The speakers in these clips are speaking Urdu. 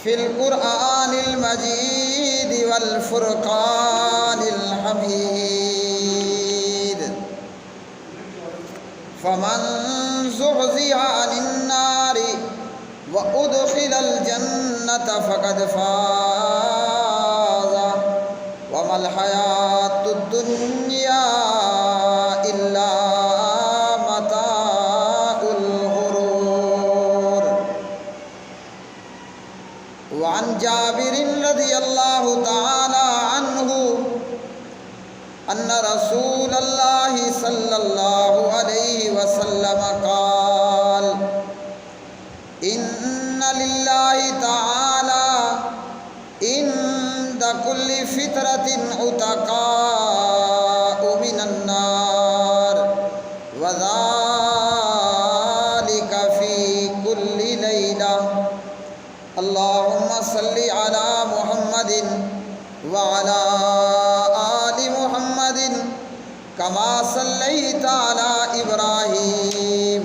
فی القرآن المجید والفرقان الحمید فمن زحزح عن النار وأدخل الجنة فقد فاز وما الحياة الدنيا إلا متاع الغرور وعن جابر رضي الله تعالى عنه أن رسول الله صلى الله عليه وسلم قال إن لله تعالى عند كل فترة عتقاء من النار وذلك في كل ليلة اللهم صل على محمد وعلى آل محمد كما صليت على إبراهيم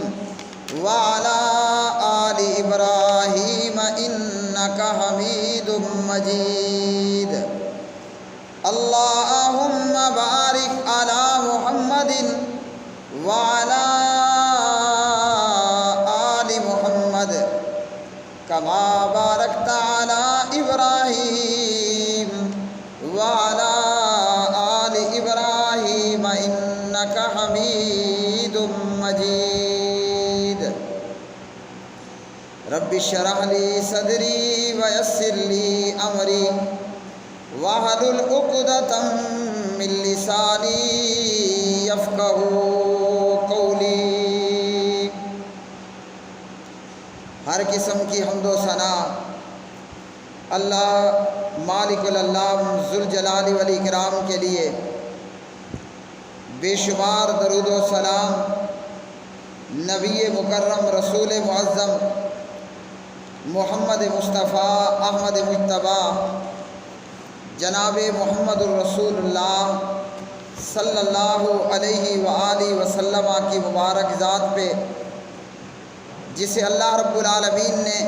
وعلى آل إبراهيم إنك حميد مجيد اللهم بارك على محمد وعلى آل محمد كما باركت على إبراهيم وعلى آل إبراهيم إنك حميد مجيد رب اشرح لي صدري ويسر لي أمري واحلل عقدة من لساني يفقهوا قولي۔ ہر قسم کی حمد و ثنا اللہ مالک العلام ذوالجلال والاکرام کے لیے، بے شمار درود و سلام نبی مکرم رسول معظم محمد مصطفیٰ احمد مجتبیٰ جناب محمد الرسول اللہ صلی اللہ علیہ وآلہ وسلم کی مبارک ذات پہ، جسے اللہ رب العالمین نے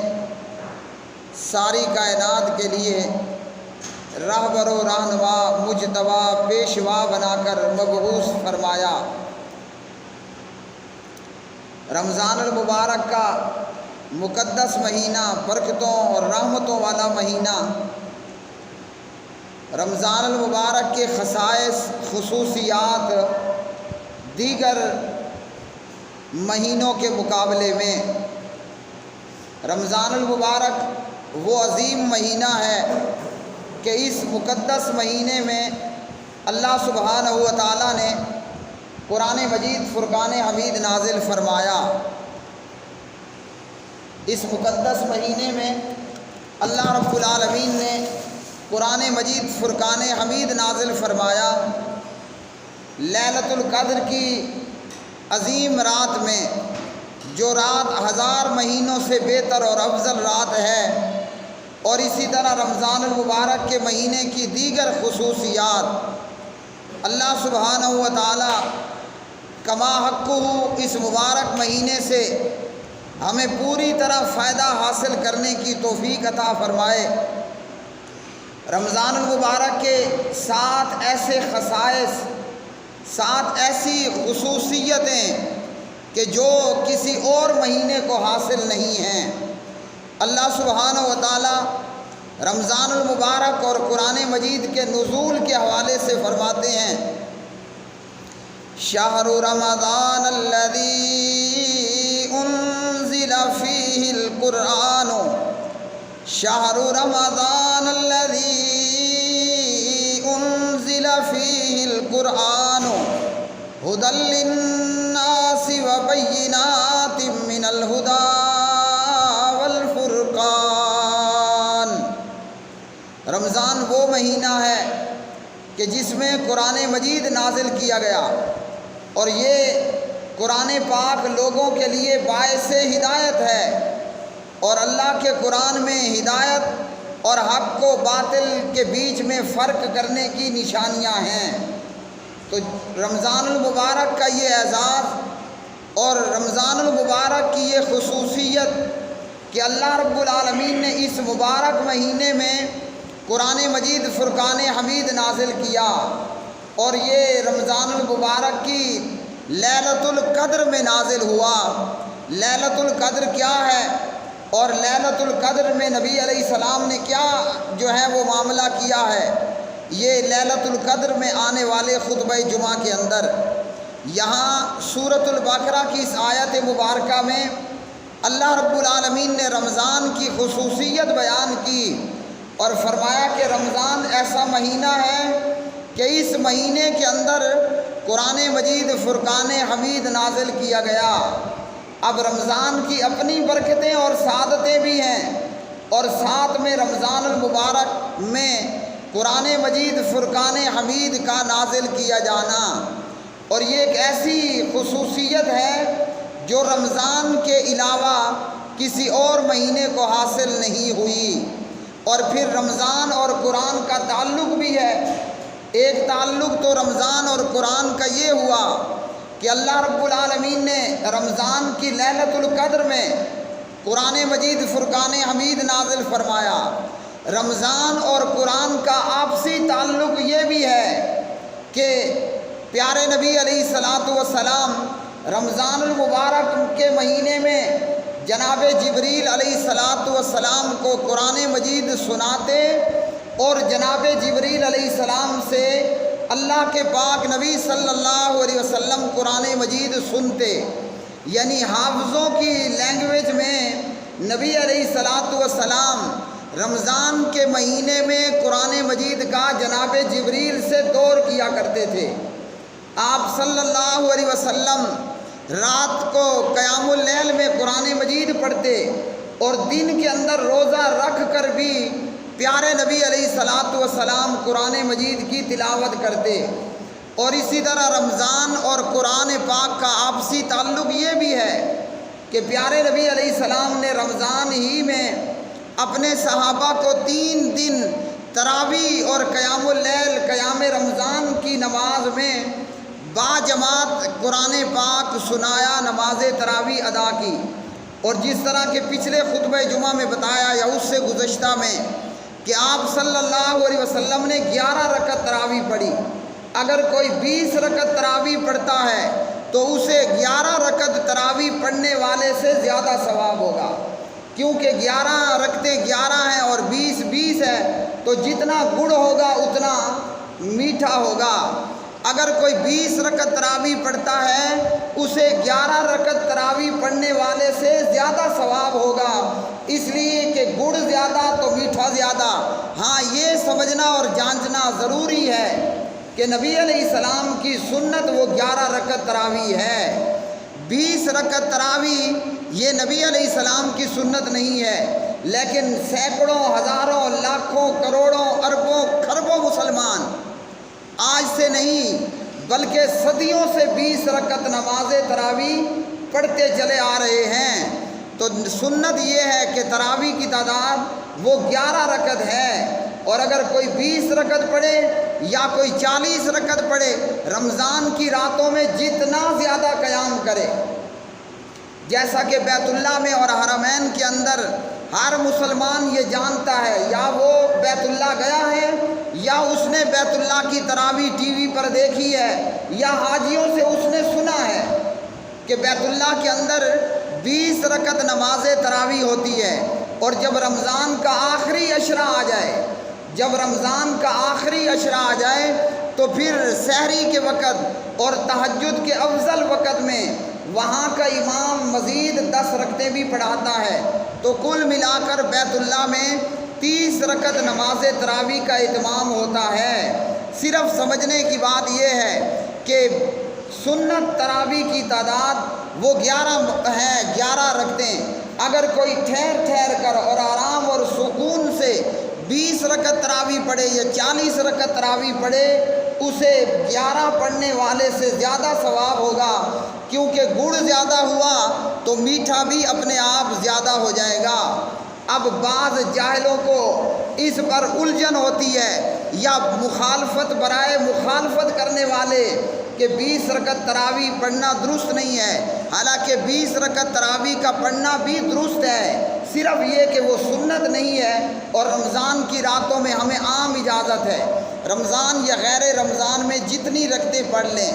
ساری کائنات کے لیے راہبر و رہنما مجتبیٰ پیشوا بنا کر مبعوث فرمایا۔ رمضان المبارک کا مقدس مہینہ، برکتوں اور رحمتوں والا مہینہ، رمضان المبارک کے خصائص خصوصیات دیگر مہینوں کے مقابلے میں رمضان المبارک وہ عظیم مہینہ ہے کہ اس مقدس مہینے میں اللہ سبحانہ و تعالیٰ نے قرآن مجید فرقان حمید نازل فرمایا۔ اس مقدس مہینے میں اللہ رب العالمین نے قرآن مجید فرقان حمید نازل فرمایا۔ لیلۃ القدر کی عظیم رات میں، جو رات 1000 مہینوں سے بہتر اور افضل رات ہے، اور اسی طرح رمضان المبارک کے مہینے کی دیگر خصوصیات، اللہ سبحانہ و تعالی کما حقہ اس مبارک مہینے سے ہمیں پوری طرح فائدہ حاصل کرنے کی توفیق عطا فرمائے۔ رمضان المبارک کے 7 ایسے خصائص، 7 ایسی خصوصیتیں کہ جو کسی اور مہینے کو حاصل نہیں ہیں۔ اللہ سبحانہ و تعالی رمضان المبارک اور قرآن مجید کے نزول کے حوالے سے فرماتے ہیں، شہر رمضان الذی انزل فیہ القرآن شہر رمضان الذی انزل فیہ القرآن ھدی للناس وبینات من الھدی والفرقان۔ رمضان وہ مہینہ ہے کہ جس میں قرآن مجید نازل کیا گیا، اور یہ قرآن پاک لوگوں کے لیے باعث ہدایت ہے، اور اللہ کے قرآن میں ہدایت اور حق و باطل کے بیچ میں فرق کرنے کی نشانیاں ہیں۔ تو رمضان المبارک کا یہ اعزاز اور رمضان المبارک کی یہ خصوصیت کہ اللہ رب العالمین نے اس مبارک مہینے میں قرآن مجید فرقان حمید نازل کیا، اور یہ رمضان المبارک کی لیلۃ القدر میں نازل ہوا۔ لیلۃ القدر کیا ہے اور لیلۃ القدر میں نبی علیہ السلام نے کیا جو ہے وہ معاملہ کیا ہے، یہ لیلۃ القدر میں آنے والے خطبہ جمعہ کے اندر یہاں سورۃ البقرہ کی اس آیت مبارکہ میں اللہ رب العالمین نے رمضان کی خصوصیت بیان کی اور فرمایا کہ رمضان ایسا مہینہ ہے کہ اس مہینے کے اندر قرآن مجید فرقان حمید نازل کیا گیا۔ اب رمضان کی اپنی برکتیں اور سعادتیں بھی ہیں، اور ساتھ میں رمضان المبارک میں قرآن مجید فرقان حمید کا نازل کیا جانا، اور یہ ایک ایسی خصوصیت ہے جو رمضان کے علاوہ کسی اور مہینے کو حاصل نہیں ہوئی۔ اور پھر رمضان اور قرآن کا تعلق بھی ہے۔ ایک تعلق تو رمضان اور قرآن کا یہ ہوا کہ اللہ رب العالمین نے رمضان کی لیلۃ القدر میں قرآن مجید فرقان حمید نازل فرمایا۔ رمضان اور قرآن کا آپسی تعلق یہ بھی ہے کہ پیارے نبی علیہ الصلاۃ والسلام رمضان المبارک کے مہینے میں جناب جبریل علیہ الصلاۃ والسلام کو قرآن مجید سناتے، اور جناب جبریل علیہ السلام سے اللہ کے پاک نبی صلی اللہ علیہ وسلم قرآن مجید سنتے، یعنی حافظوں کی لینگویج میں نبی علیہ الصلاۃ والسلام رمضان کے مہینے میں قرآن مجید کا جناب جبریل سے دور کیا کرتے تھے۔ آپ صلی اللہ علیہ وسلم رات کو قیام اللیل میں قرآن مجید پڑھتے، اور دن کے اندر روزہ رکھ کر بھی پیارے نبی علیہ الصلاۃ والسلام قرآن مجید کی تلاوت کرتے۔ اور اسی طرح رمضان اور قرآن پاک کا آپسی تعلق یہ بھی ہے کہ پیارے نبی علیہ السلام نے رمضان ہی میں اپنے صحابہ کو 3 دن تراویح اور قیام اللیل قیام رمضان کی نماز میں با جماعت قرآن پاک سنایا، نماز تراویح ادا کی۔ اور جس طرح کہ پچھلے خطبہ جمعہ میں بتایا یا اس سے گزشتہ میں کہ آپ صلی اللہ علیہ وسلم نے 11 رکعت تراویح پڑھی۔ اگر کوئی 20 رکعت تراویح پڑھتا ہے تو اسے 11 رکعت تراویح پڑھنے والے سے زیادہ ثواب ہوگا، کیونکہ 11 رکعتیں 11 ہیں اور 20 ہے، تو جتنا گڑ ہوگا اتنا میٹھا ہوگا۔ اگر کوئی 20 رکعت تراویح پڑھتا ہے اسے 11 رکعت تراویح پڑھنے والے سے زیادہ ثواب ہوگا، اس لیے کہ گڑ زیادہ تو میٹھا زیادہ۔ ہاں، یہ سمجھنا اور جانچنا ضروری ہے کہ نبی علیہ السلام کی سنت وہ 11 رکعت تراویح ہے۔ 20 رکعت تراویح یہ نبی علیہ السلام کی سنت نہیں ہے، لیکن سینکڑوں، ہزاروں، لاکھوں، کروڑوں، اربوں، خربوں مسلمان آج سے نہیں بلکہ صدیوں سے 20 رکعت نماز تراویح پڑھتے چلے آ رہے ہیں۔ تو سنت یہ ہے کہ تراویح کی تعداد وہ 11 رکعت ہے، اور اگر کوئی 20 رکعت پڑھے یا کوئی 40 رکعت پڑھے، رمضان کی راتوں میں جتنا زیادہ قیام کرے، جیسا کہ بیت اللہ میں اور حرمین کے اندر ہر مسلمان یہ جانتا ہے، یا وہ بیت اللہ گیا ہے یا اس نے بیت اللہ کی تراویح ٹی وی پر دیکھی ہے، یا حاجیوں سے اس نے سنا ہے کہ بیت اللہ کے اندر 20 رکعت نماز تراویح ہوتی ہے۔ اور جب رمضان کا آخری عشرہ آ جائے، جب رمضان کا آخری عشرہ آ جائے تو پھر سحری کے وقت اور تہجد کے افضل وقت میں وہاں کا امام مزید 10 رکعتیں بھی پڑھاتا ہے، تو کل ملا کر بیت اللہ میں 30 رکعت نماز تراویح کا اہتمام ہوتا ہے۔ صرف سمجھنے کی بات یہ ہے کہ سنت تراویح کی تعداد وہ 11 ہے، 11 رکعتیں۔ اگر کوئی ٹھہر کر اور آرام اور سکون سے 20 رکعت تراویح پڑھے یا 40 رکعت تراویح پڑھے، اسے 11 پڑھنے والے سے زیادہ ثواب ہوگا، کیونکہ گڑ زیادہ ہوا تو میٹھا بھی اپنے آپ زیادہ ہو جائے گا۔ اب بعض جاہلوں کو اس پر الجھن ہوتی ہے، یا مخالفت برائے مخالفت کرنے والے کہ 20 رکعت تراویح پڑھنا درست نہیں ہے، حالانکہ 20 رکعت تراویح کا پڑھنا بھی درست ہے، صرف یہ کہ وہ سنت نہیں ہے، اور رمضان کی راتوں میں ہمیں عام اجازت ہے، رمضان یا غیر رمضان میں جتنی رکعتیں پڑھ لیں۔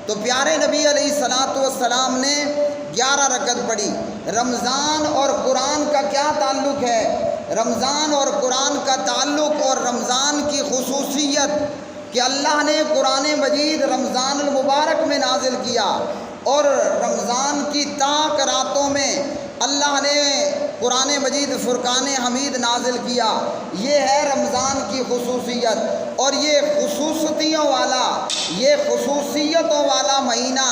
تو پیارے نبی علیہ الصلاۃ والسلام نے 11 رکعت پڑھی۔ رمضان اور قرآن کا کیا تعلق ہے؟ رمضان اور قرآن کا تعلق اور رمضان کی خصوصیت کہ اللہ نے قرآن مجید رمضان المبارک میں نازل کیا، اور رمضان کی تاک راتوں میں اللہ نے قرآن مجید فرقان حمید نازل کیا۔ یہ ہے رمضان کی خصوصیت، اور یہ خصوصیتوں والا مہینہ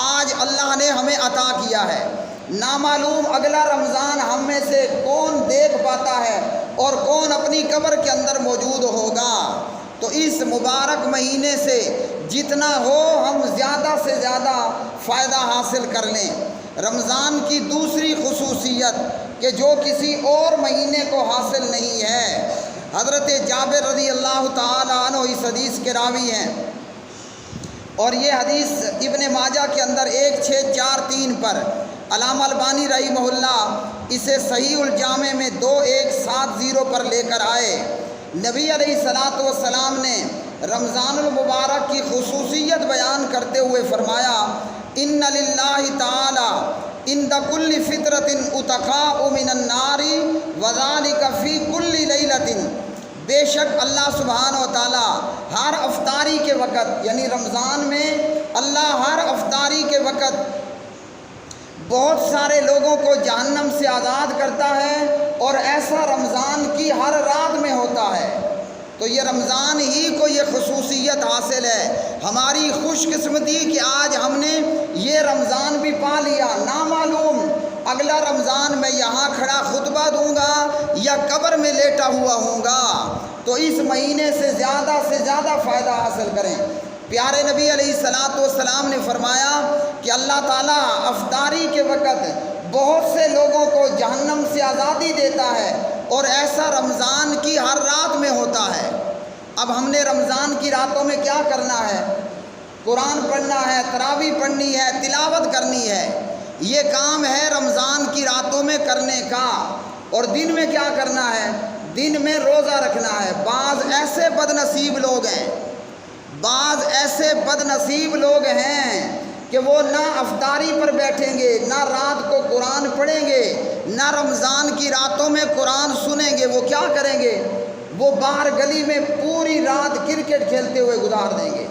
آج اللہ نے ہمیں عطا کیا ہے۔ نامعلوم اگلا رمضان ہم میں سے کون دیکھ پاتا ہے اور کون اپنی قبر کے اندر موجود ہوگا۔ تو اس مبارک مہینے سے جتنا ہو ہم زیادہ سے زیادہ فائدہ حاصل کر لیں۔ رمضان کی دوسری خصوصیت کہ جو کسی اور مہینے کو حاصل نہیں ہے، حضرت جابر رضی اللہ تعالی عنہ اس حدیث کے راوی ہیں، اور یہ حدیث ابن ماجہ کے اندر 1643 پر علامہ البانی رحمہ اللہ اسے صحیح الجامع میں 2170 پر لے کر آئے۔ نبی علیہ الصلاۃ والسلام نے رمضان المبارک کی خصوصیت بیان کرتے ہوئے فرمایا، ان للہ تعالی عند کل فطرۃ اتقاء من النار وذلک فی کل لیلۃ، بے شک اللہ سبحانہ و تعالی ہر افطاری کے وقت، یعنی رمضان میں اللہ ہر افطاری کے وقت بہت سارے لوگوں کو جہنم سے آزاد کرتا ہے، اور ایسا رمضان کی ہر رات میں ہوتا ہے۔ تو یہ رمضان ہی کو یہ خصوصیت حاصل ہے۔ ہماری خوش قسمتی کہ آج ہم نے یہ رمضان بھی پا لیا۔ نامعلوم اگلا رمضان میں یہاں کھڑا خطبہ دوں گا یا قبر میں لیٹا ہوا ہوں گا۔ تو اس مہینے سے زیادہ فائدہ حاصل کریں۔ پیارے نبی علیہ الصلاۃ والسلام نے فرمایا کہ اللہ تعالیٰ افطاری کے وقت بہت سے لوگوں کو جہنم سے آزادی دیتا ہے، اور ایسا رمضان کی ہر رات میں ہوتا ہے۔ اب ہم نے رمضان کی راتوں میں کیا کرنا ہے؟ قرآن پڑھنا ہے، تراویح پڑھنی ہے، تلاوت کرنی ہے۔ یہ کام ہے رمضان کی راتوں میں کرنے کا۔ اور دن میں کیا کرنا ہے؟ دن میں روزہ رکھنا ہے۔ بعض ایسے بد نصیب لوگ ہیں کہ وہ نہ افطاری پر بیٹھیں گے، نہ رات کو قرآن پڑھیں گے، نہ رمضان کی راتوں میں قرآن سنیں گے۔ وہ کیا کریں گے؟ وہ باہر گلی میں پوری رات کرکٹ کھیلتے ہوئے گزار دیں گے۔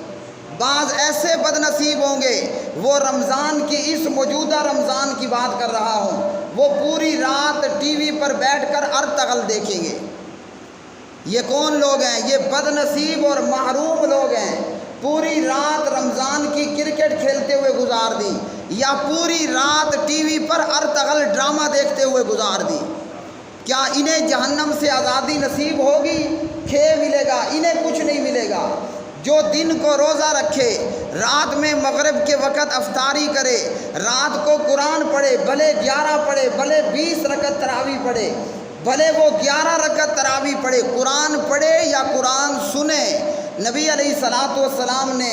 بعض ایسے بد نصیب ہوں گے، وہ رمضان کی اس موجودہ رمضان کی بات کر رہا ہوں، وہ پوری رات ٹی وی پر بیٹھ کر ارطغرل دیکھیں گے۔ یہ کون لوگ ہیں؟ یہ بد نصیب اور محروم لوگ ہیں۔ پوری رات رمضان کی کرکٹ کھیلتے ہوئے گزار دی، یا پوری رات ٹی وی پر ارطغرل ڈرامہ دیکھتے ہوئے گزار دی۔ کیا انہیں جہنم سے آزادی نصیب ہوگی؟ کھے ملے گا، انہیں کچھ نہیں ملے گا۔ جو دن کو روزہ رکھے، رات میں مغرب کے وقت افطاری کرے، رات کو قرآن پڑھے، بھلے 11 پڑھے، بھلے 20 رکعت تراویح پڑھے، بھلے وہ 11 رکعت تراویح پڑھے، قرآن پڑھے یا قرآن سنے۔ نبی علیہ الصلاۃ والسلام نے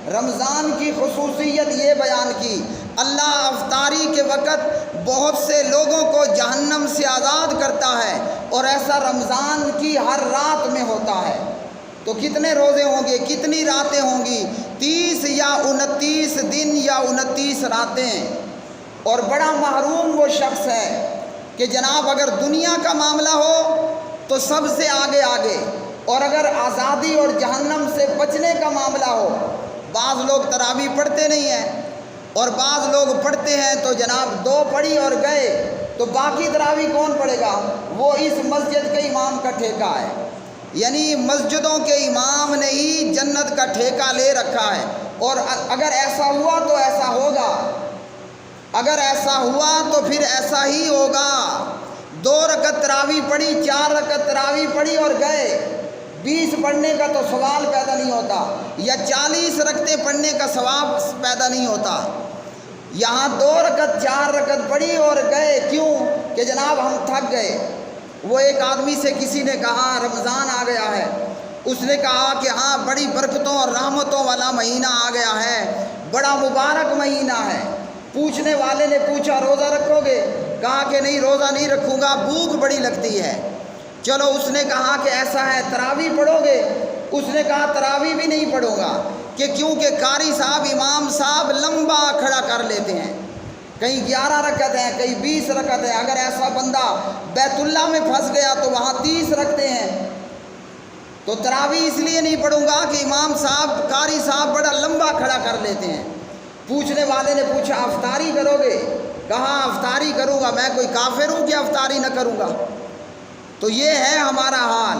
رمضان کی خصوصیت یہ بیان کی، اللہ افطاری کے وقت بہت سے لوگوں کو جہنم سے آزاد کرتا ہے، اور ایسا رمضان کی ہر رات میں ہوتا ہے۔ تو کتنے روزے ہوں گے؟ کتنی راتیں ہوں گی؟ 30 یا 29 دن یا 29 راتیں۔ اور بڑا محروم وہ شخص ہے کہ جناب اگر دنیا کا معاملہ ہو تو سب سے آگے، اور اگر آزادی اور جہنم سے بچنے کا معاملہ ہو، بعض لوگ تراویح پڑھتے نہیں ہیں، اور بعض لوگ پڑھتے ہیں تو جناب 2 پڑھی اور گئے، تو باقی تراویح کون پڑھے گا؟ وہ اس مسجد کے امام کا ٹھیکہ ہے، یعنی مسجدوں کے امام نے ہی جنت کا ٹھیکہ لے رکھا ہے۔ اور اگر ایسا ہوا تو ایسا ہوگا، اگر ایسا ہوا تو پھر ایسا ہی ہوگا۔ 2 رکعت تراویح پڑھی، 4 رکعت تراویح پڑھی اور گئے، 20 پڑھنے کا تو ثواب پیدا نہیں ہوتا، یا 40 رکعتیں پڑھنے کا ثواب پیدا نہیں ہوتا۔ یہاں 2 رکعت 4 رکعت پڑھی اور گئے، کیوں؟ کہ جناب ہم تھک گئے۔ وہ ایک آدمی سے کسی نے کہا رمضان آ گیا ہے، اس نے کہا کہ ہاں بڑی برکتوں اور رحمتوں والا مہینہ آ گیا ہے، بڑا مبارک مہینہ ہے۔ پوچھنے والے نے پوچھا روزہ رکھو گے؟ کہا کہ نہیں روزہ نہیں رکھوں گا، بھوک بڑی لگتی ہے۔ چلو اس نے کہا کہ ایسا ہے تراویح پڑھو گے؟ اس نے کہا تراویح بھی نہیں پڑھوں گا، کہ کیونکہ قاری صاحب امام صاحب لمبا کھڑا کر لیتے ہیں، کہیں 11 رکعت ہیں، کہیں 20 رکعت ہے۔ اگر ایسا بندہ بیت اللہ میں پھنس گیا تو وہاں 30 رکھتے ہیں، تو تراویح اس لیے نہیں پڑھوں گا کہ امام صاحب قاری صاحب بڑا لمبا کھڑا کر لیتے ہیں۔ پوچھنے والے نے پوچھا افطاری کرو گے؟ کہا افطاری کروں گا، میں کوئی کافر ہوں کہ افطاری نہ کروں گا؟ تو یہ ہے ہمارا حال۔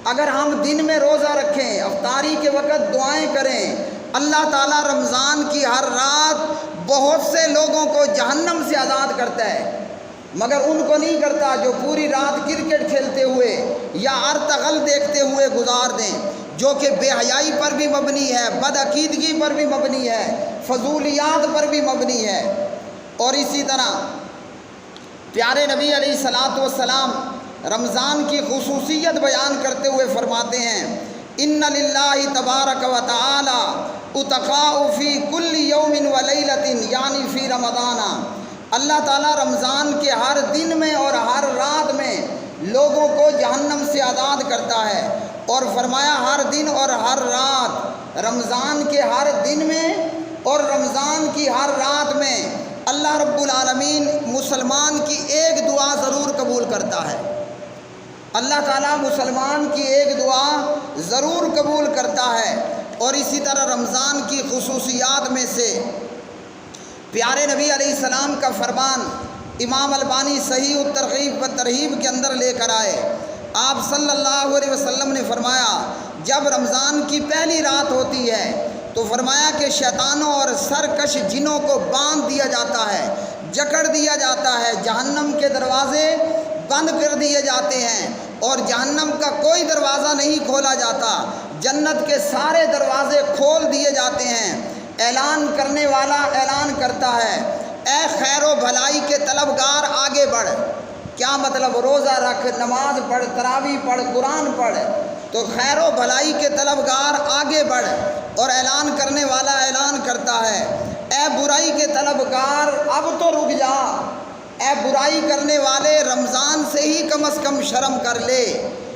اگر ہم دن میں روزہ رکھیں، افطاری کے وقت دعائیں کریں، اللہ تعالیٰ رمضان کی ہر رات بہت سے لوگوں کو جہنم سے آزاد کرتا ہے، مگر ان کو نہیں کرتا جو پوری رات کرکٹ کھیلتے ہوئے یا ارطغرل دیکھتے ہوئے گزار دیں، جو کہ بے حیائی پر بھی مبنی ہے، بدعقیدگی پر بھی مبنی ہے، فضولیات پر بھی مبنی ہے۔ اور اسی طرح پیارے نبی علیہ الصلاۃ والسلام رمضان کی خصوصیت بیان کرتے ہوئے فرماتے ہیں ان للہ تبارک و تعالی اتقاء فی کل یوم و لیلۃ، یعنی فی رمضان، اللہ تعالیٰ رمضان کے ہر دن میں اور ہر رات میں لوگوں کو جہنم سے آزاد کرتا ہے۔ اور فرمایا ہر دن اور ہر رات، رمضان کے ہر دن میں اور رمضان کی ہر رات میں اللہ رب العالمین مسلمان کی ایک دعا ضرور قبول کرتا ہے۔ اللہ تعالیٰ مسلمان کی ایک دعا ضرور قبول کرتا ہے۔ اور اسی طرح رمضان کی خصوصیات میں سے پیارے نبی علیہ السلام کا فرمان امام البانی صحیح الترغیب و ترہیب کے اندر لے کر آئے۔ آپ صلی اللہ علیہ وسلم نے فرمایا جب رمضان کی پہلی رات ہوتی ہے تو فرمایا کہ شیطانوں اور سرکش جنوں کو باندھ دیا جاتا ہے، جکڑ دیا جاتا ہے، جہنم کے دروازے بند کر دیے جاتے ہیں اور جہنم کا کوئی دروازہ نہیں کھولا جاتا، جنت کے سارے دروازے کھول دیے جاتے ہیں۔ اعلان کرنے والا اعلان کرتا ہے اے خیر و بھلائی کے طلبگار آگے بڑھ۔ کیا مطلب؟ روزہ رکھ، نماز پڑھ، تراویح پڑھ، قرآن پڑھ، تو خیر و بھلائی کے طلبگار آگے بڑھ۔ اور اعلان کرنے والا اعلان کرتا ہے اے برائی کے طلبگار اب تو رک جا، اے برائی کرنے والے رمضان سے ہی کم از کم شرم کر لے۔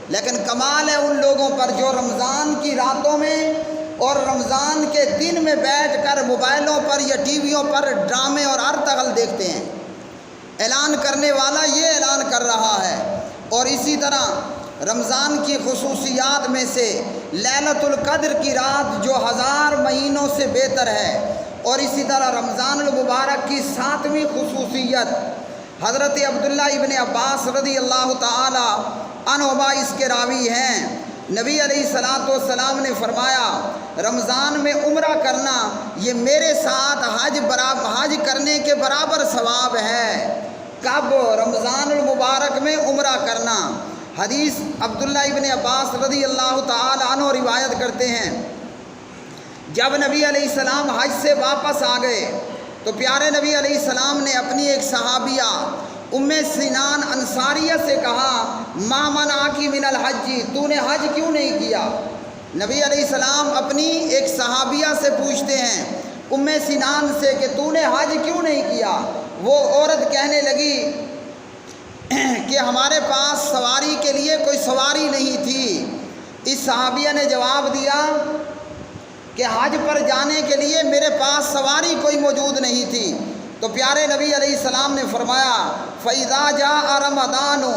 لیکن کمال ہے ان لوگوں پر جو رمضان کی راتوں میں اور رمضان کے دن میں بیٹھ کر موبائلوں پر یا ٹی ویوں پر ڈرامے اور ارطغرل دیکھتے ہیں۔ اعلان کرنے والا یہ اعلان کر رہا ہے۔ اور اسی طرح رمضان کی خصوصیات میں سے لیلۃ القدر کی رات جو 1000 مہینوں سے بہتر ہے۔ اور اسی طرح رمضان المبارک کی 7ویں خصوصیت حضرت عبداللہ ابن عباس رضی اللہ تعالی عنہما اس کے راوی ہیں، نبی علیہ الصلاۃ والسلام نے فرمایا رمضان میں عمرہ کرنا یہ میرے ساتھ حج کرنے کے برابر ثواب ہے۔ کب؟ رمضان المبارک میں عمرہ کرنا۔ حدیث عبداللہ ابن عباس رضی اللہ تعالی عنہ روایت کرتے ہیں جب نبی علیہ السلام حج سے واپس آ گئے تو پیارے نبی علیہ السلام نے اپنی ایک صحابیہ ام سنان انصاریہ سے کہا ما منعکی من الحج، تو نے حج کیوں نہیں کیا؟ نبی علیہ السلام اپنی ایک صحابیہ سے پوچھتے ہیں ام سنان سے کہ تو نے حج کیوں نہیں کیا؟ وہ عورت کہنے لگی کہ ہمارے پاس سواری کے لیے کوئی سواری نہیں تھی۔ اس صحابیہ نے جواب دیا کہ حج پر جانے کے لیے میرے پاس سواری کوئی موجود نہیں تھی۔ تو پیارے نبی علیہ السلام نے فرمایا فَإِذَا جَاءَ رَمَضَانُ،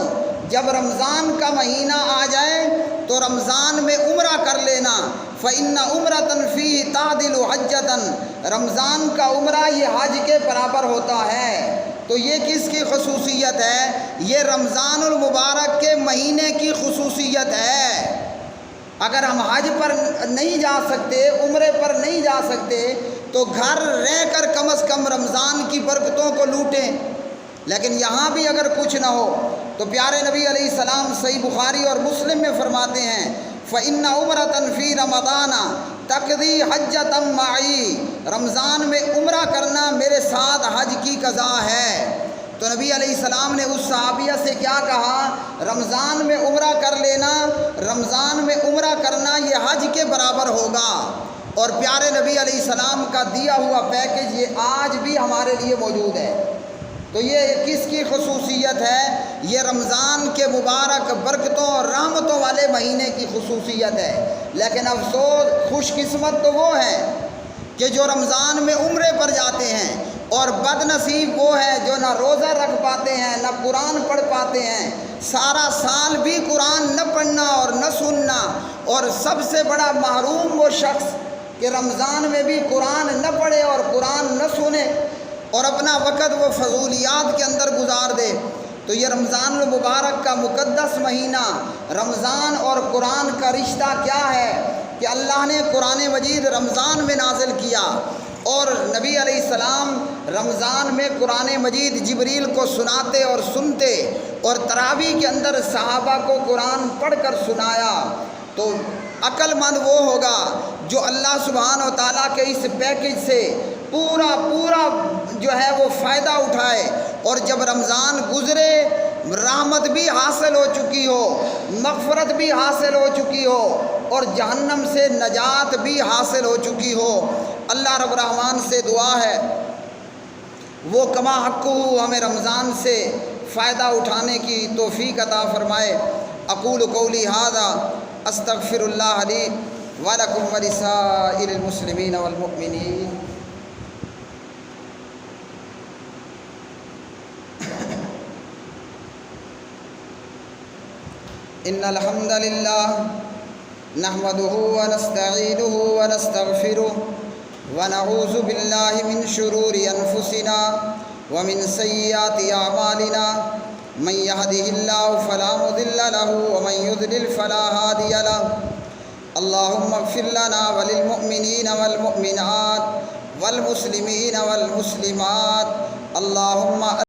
جب رمضان کا مہینہ آ جائے تو رمضان میں عمرہ کر لینا۔ فَإِنَّ عُمْرَةً فِيهِ تَعْدِلُ حَجَّةً، رمضان کا عمرہ یہ حج کے برابر ہوتا ہے۔ تو یہ کس کی خصوصیت ہے؟ یہ رمضان المبارک کے مہینے کی خصوصیت ہے۔ اگر ہم حج پر نہیں جا سکتے، عمرے پر نہیں جا سکتے تو گھر رہ کر کم از کم رمضان کی برکتوں کو لوٹیں۔ لیکن یہاں بھی اگر کچھ نہ ہو تو پیارے نبی علیہ السلام صحیح بخاری اور مسلم میں فرماتے ہیں فَإِنَّ عُمْرَةً فِي رَمَضَانَ تَقْضِي حَجَّةً مَعِي، رمضان میں عمرہ کرنا میرے ساتھ حج کی قضا ہے۔ تو نبی علیہ السلام نے اس صحابیہ سے کیا کہا؟ رمضان میں عمرہ کر لینا، رمضان میں عمرہ کرنا یہ حج کے برابر ہوگا۔ اور پیارے نبی علیہ السلام کا دیا ہوا پیکج یہ آج بھی ہمارے لیے موجود ہے۔ تو یہ کس کی خصوصیت ہے؟ یہ رمضان کے مبارک برکتوں اور رحمتوں والے مہینے کی خصوصیت ہے۔ لیکن افسوس، خوش قسمت تو وہ ہیں کہ جو رمضان میں عمرے پر جاتے ہیں، اور بد نصیب وہ ہے جو نہ روزہ رکھ پاتے ہیں، نہ قرآن پڑھ پاتے ہیں، سارا سال بھی قرآن نہ پڑھنا اور نہ سننا، اور سب سے بڑا محروم وہ شخص کہ رمضان میں بھی قرآن نہ پڑھے اور قرآن نہ سنے اور اپنا وقت وہ فضولیات کے اندر گزار دے۔ تو یہ رمضان المبارک کا مقدس مہینہ، رمضان اور قرآن کا رشتہ کیا ہے کہ اللہ نے قرآن مجید رمضان میں نازل کیا، اور نبی علیہ السلام رمضان میں قرآن مجید جبریل کو سناتے اور سنتے، اور تراویح کے اندر صحابہ کو قرآن پڑھ کر سنایا۔ تو عقل مند وہ ہوگا جو اللہ سبحانہ و تعالیٰ کے اس پیکج سے پورا جو ہے وہ فائدہ اٹھائے، اور جب رمضان گزرے رحمت بھی حاصل ہو چکی ہو، مغفرت بھی حاصل ہو چکی ہو، اور جہنم سے نجات بھی حاصل ہو چکی ہو۔ اللہ رب الرحمن سے دعا ہے وہ کما حقہ ہمیں رمضان سے فائدہ اٹھانے کی توفیق عطا فرمائے۔ اقول قولی ھذا استغفر اللہ لی ولکم ولسائر المسلمین والمؤمنین۔ ان الحمد للہ نحمده ونستعینه ونستغفره ونعوذ باللہ من شرور انفسنا ومن سیئات اعمالنا، من يهده الله فلا مضل له ومن يضلل فلا هادي له۔ اللهم اغفر لنا وللمؤمنین والمؤمنات والمسلمین والمسلمات۔ اللهم